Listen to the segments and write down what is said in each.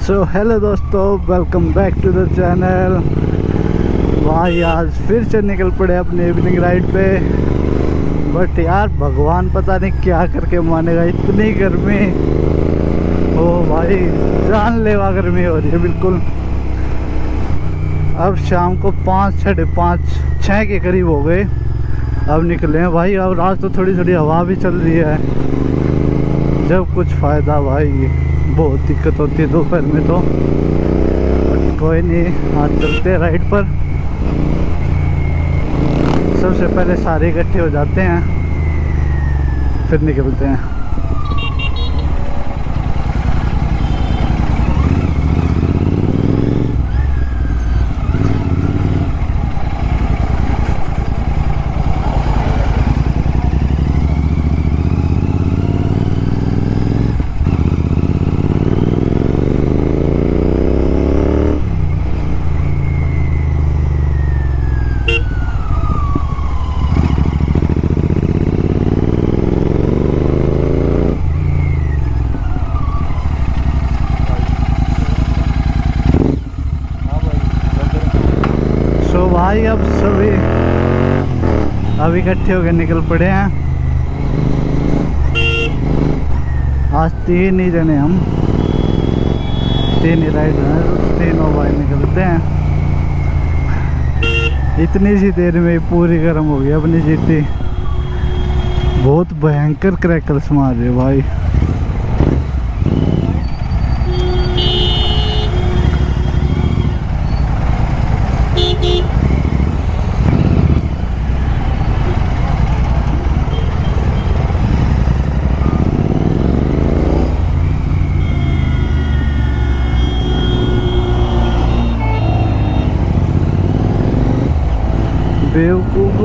सो hello दोस्तों, welcome back to the channel. भाई आज फिर से निकल पड़े अपने इवनिंग राइड पे। बट यार भगवान पता नहीं क्या करके मानेगा, इतनी गर्मी। ओ भाई जानलेवा गर्मी हो रही है बिल्कुल। अब शाम को 5, 5:30, 6 के करीब हो गए। अब निकले हैं भाई। अब आज तो थोड़ी थोड़ी हवा भी चल रही है, जब कुछ फ़ायदा। भाई बहुत दिक्कत होती है दोपहर में तो। बट कोई नहीं, आज चलते हैं राइड पर। सबसे पहले सारे इकट्ठे हो जाते हैं, फिर निकलते हैं। भाई अब सभी इकट्ठे होकर निकल पड़े हैं। आज 3 ही जने, हम 3 ही राइड हैं, तीनों भाई निकलते हैं। इतनी सी देर में पूरी गर्म हो गई अपनी जीटी। बहुत भयंकर क्रैकल्स मार रहे भाई। बेवकूफ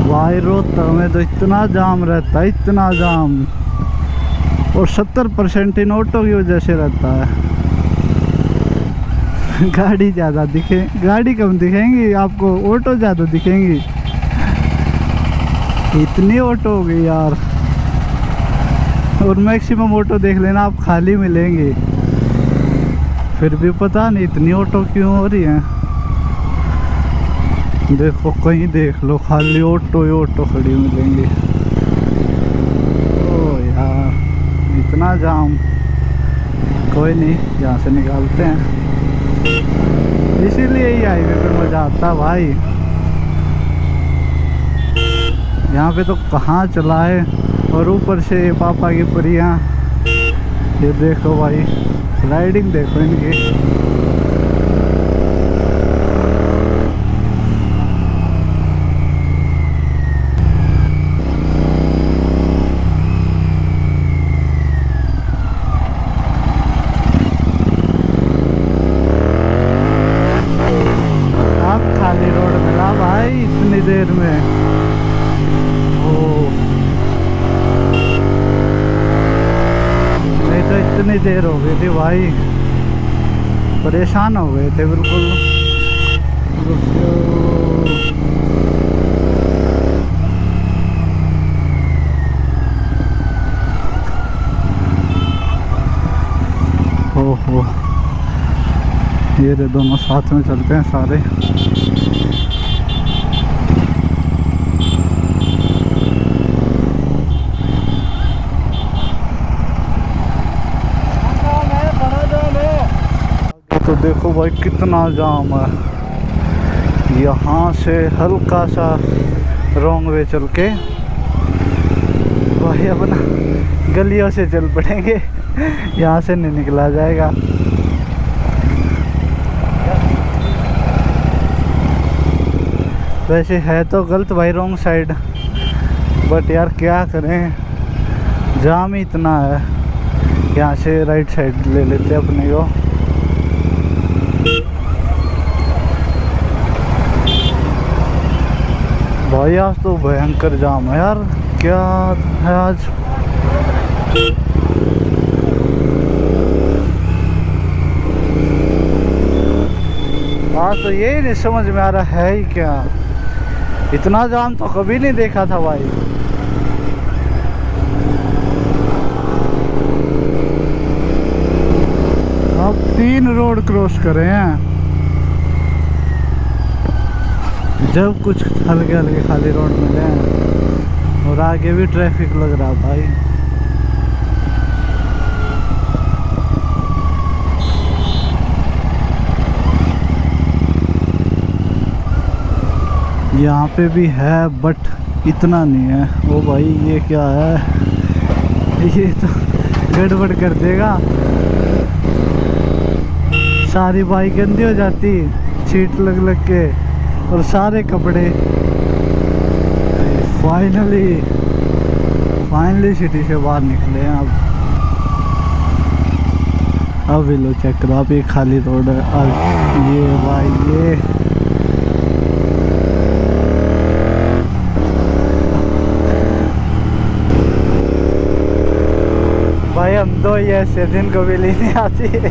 भाई, रोहतक में तो इतना जाम रहता है, इतना जाम। और 70% इन ऑटो की वजह से रहता है। गाड़ी ज़्यादा गाड़ी कम दिखेंगी आपको, ऑटो ज़्यादा दिखेंगी। इतनी ऑटो हो गई यार। और मैक्सिमम ऑटो देख लेना आप, खाली मिलेंगे। फिर भी पता नहीं इतनी ऑटो क्यों हो रही है। देखो कहीं देख लो, खाली ऑटो ही ऑटो खड़ी मिलेंगी। ओ यार इतना जाम। कोई नहीं, यहाँ से निकालते हैं। इसीलिए ही हाईवे पे मज़ा आता भाई। यहाँ पे तो कहाँ चलाए। और ऊपर से पापा की परियां, ये देखो भाई, राइडिंग देखो इनकी। अब खाली रोड मिला भाई इतनी देर में। तो इतनी देर हो गई थी भाई, परेशान हो गए थे बिल्कुल। ओहो, ये रे दोनों साथ में चलते हैं सारे। तो देखो भाई कितना जाम है। यहाँ से हल्का सा रॉन्ग वे चल के भाई अपना गलियों से चल पड़ेंगे। यहाँ से नहीं निकला जाएगा। वैसे है तो गलत भाई, रॉन्ग साइड। बट यार क्या करें, जाम ही इतना है। यहाँ से राइट साइड ले लेते अपने को। भाई आज तो भयंकर जाम है यार। क्या है आज। आज तो यही नहीं समझ में आ रहा है ही क्या। इतना जाम तो कभी नहीं देखा था भाई। अब 3 रोड क्रॉस करे हैं। जब कुछ हल्के हल्के खाली रोड मिले हैं और आगे भी ट्रैफिक लग रहा भाई। यहाँ पे भी है बट इतना नहीं है। ओ भाई ये क्या है, ये तो गड़बड़ कर देगा। सारी बाइक गंदी हो जाती छींट लग लग के और सारे कपड़े। फाइनली सिटी से बाहर निकले हैं। अब लो चेक करो, अब ये खाली रोड है। अब ये भाई ये भाई हम तो ये ऐसे दिन को भी लेने आती है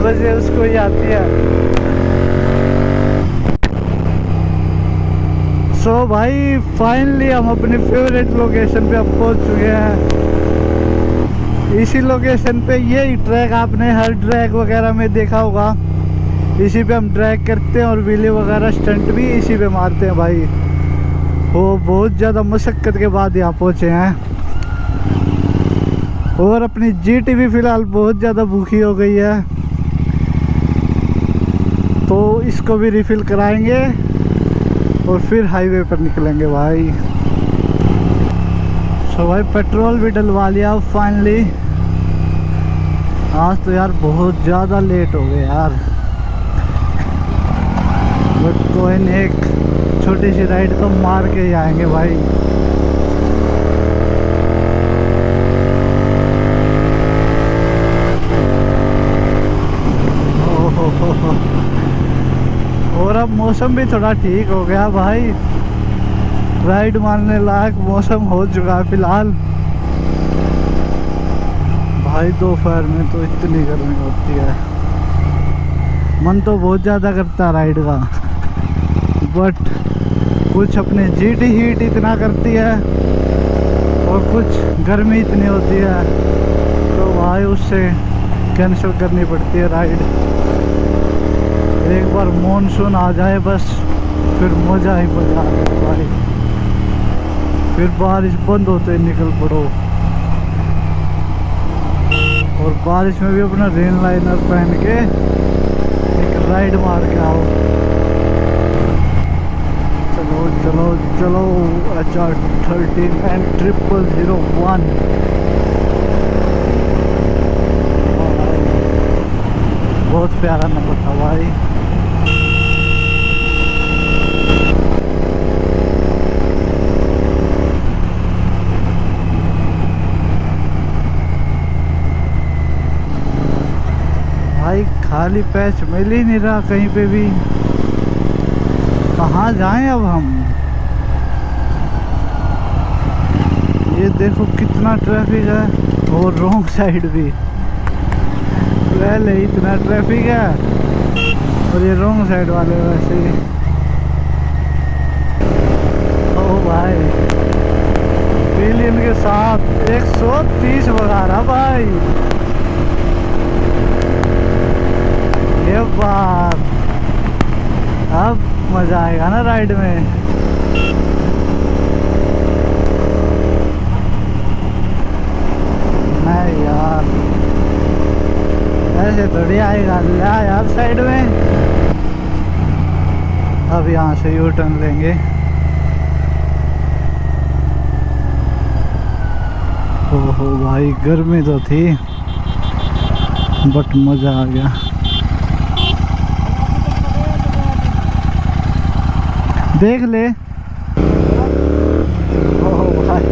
बस ये उसको ही आती है। सो भाई फाइनली हम अपनी फेवरेट लोकेशन पे अब पहुंच चुके हैं। इसी लोकेशन पे यही ट्रैक आपने हर ट्रैक वगैरह में देखा होगा। इसी पे हम ट्रैक करते हैं और व्हीली वगैरह स्टंट भी इसी पे मारते हैं भाई। वो बहुत ज़्यादा मशक्क़त के बाद यहाँ पहुँचे हैं। और अपनी जीटी भी फ़िलहाल बहुत ज़्यादा भूखी हो गई है, तो इसको भी रिफ़िल कराएंगे और फिर हाईवे पर निकलेंगे भाई। सो भाई पेट्रोल भी डलवा लिया फाइनली। आज तो यार बहुत ज़्यादा लेट हो गए यार, बट कोई नहीं, एक छोटी सी राइड तो मार के ही आएंगे भाई। और अब मौसम भी थोड़ा ठीक हो गया भाई, राइड मारने लायक मौसम हो चुका है फिलहाल। भाई दोपहर में तो इतनी गर्मी होती है, मन तो बहुत ज़्यादा करता है राइड का, बट कुछ अपने जीटी हीट इतना करती है और कुछ गर्मी इतनी होती है, तो भाई उससे कैंसिल करनी पड़ती है राइड। एक बार मॉनसून आ जाए बस, फिर मज़ा ही मज़ा आ जाए भाई। फिर बारिश बंद होते ही निकल पड़ो, और बारिश में भी अपना रेन लाइनर पहन के एक राइड मार के आओ। चलो चलो चलो, HR 13 and 0001। बहुत प्यारा नंबर था भाई। भाई खाली पैच मिल ही नहीं रहा कहीं पे भी, कहाँ जाएं अब हम। ये देखो कितना ट्रैफिक है, और रॉन्ग साइड भी पहले इतना ट्रैफिक है, और ये रॉन्ग साइड वाले वैसे ही। ओ भाई विलियन के साथ 130 भगा रहा भाई। ये बात अब मजा आएगा ना राइड में। नहीं यार ऐसे थोड़ी आएगा, ला यार साइड में। अब यहाँ से यू टर्न लेंगे। ओहो भाई गर्मी तो थी बट मजा आ गया। देख ले। ओह भाई,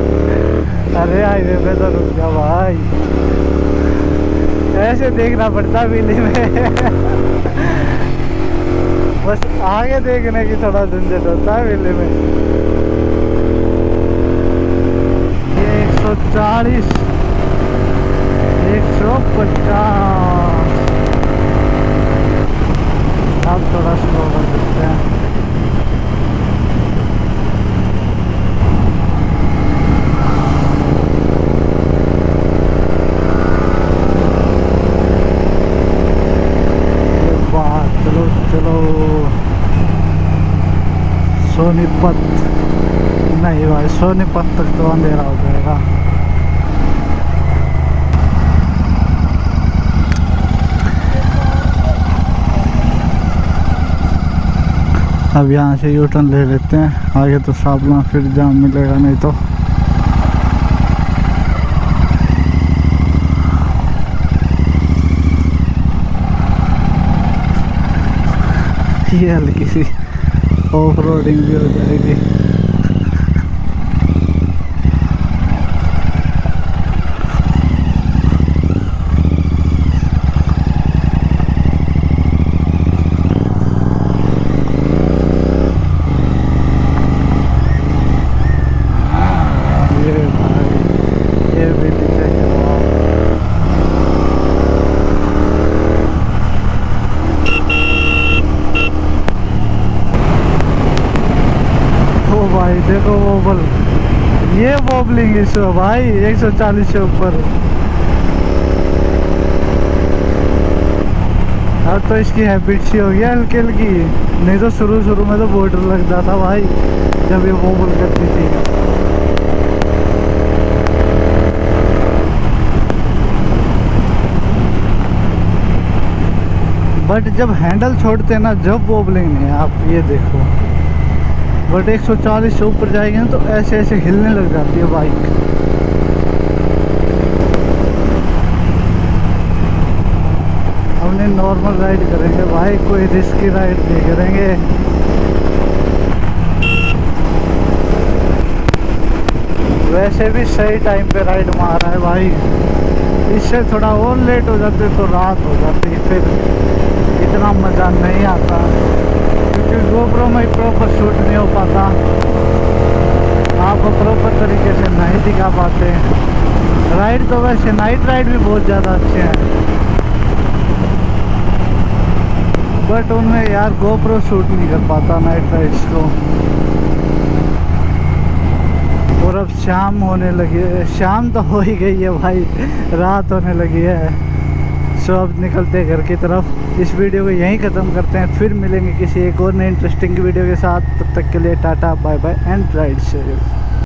अरे हाईवे पे तो रुक जा भाई, ऐसे देखना पड़ता बिल्ली में बस आगे देखने की थोड़ा झंझट होता है बिल्ली में। ये 140 150 अब थोड़ा स्लो कर सकते हैं। सोनीपत नहीं भाई, सोनीपत तक तो अंधेरा हो जाएगा। अब यहाँ से यू टर्न ले लेते हैं, आगे तो साबला फिर जाम मिलेगा नहीं तो। ये हल्की सी ऑफ रोडिंग भी हो जाएगी। भाई देखो वोबल, ये वोबलिंग इशू भाई 140 से ऊपर। अब तो इसकी हैबिट सी हो गया हल्की हल्की, नहीं तो शुरू में तो बहुत डर लगता था भाई जब ये वोबल करती थी। बट जब हैंडल छोड़ते ना जब वोबलिंग नहीं है, आप ये देखो। बट 140 से ऊपर जाएगी ना तो ऐसे ऐसे हिलने लग जाती है बाइक। हमने नॉर्मल राइड करेंगे भाई, कोई रिस्की राइड नहीं करेंगे। वैसे भी सही टाइम पे राइड मारा है भाई, इससे थोड़ा और लेट हो जाते तो रात हो जाती, फिर इतना मज़ा नहीं आता क्योंकि गोप्रो में प्रॉपर शूट नहीं हो पाता, आपको प्रॉपर तरीके से नहीं दिखा पाते। राइड तो वैसे नाइट राइड भी बहुत ज़्यादा अच्छे हैं, बट उनमें यार गोप्रो शूट नहीं कर पाता नाइट राइड्स को। और अब शाम होने लगी है, शाम तो हो ही गई है भाई, रात होने लगी है। सो अब निकलते हैं घर की तरफ। इस वीडियो को यहीं ख़त्म करते हैं, फिर मिलेंगे किसी एक और नई इंटरेस्टिंग वीडियो के साथ। तब तक के लिए tata bye bye and ride safe.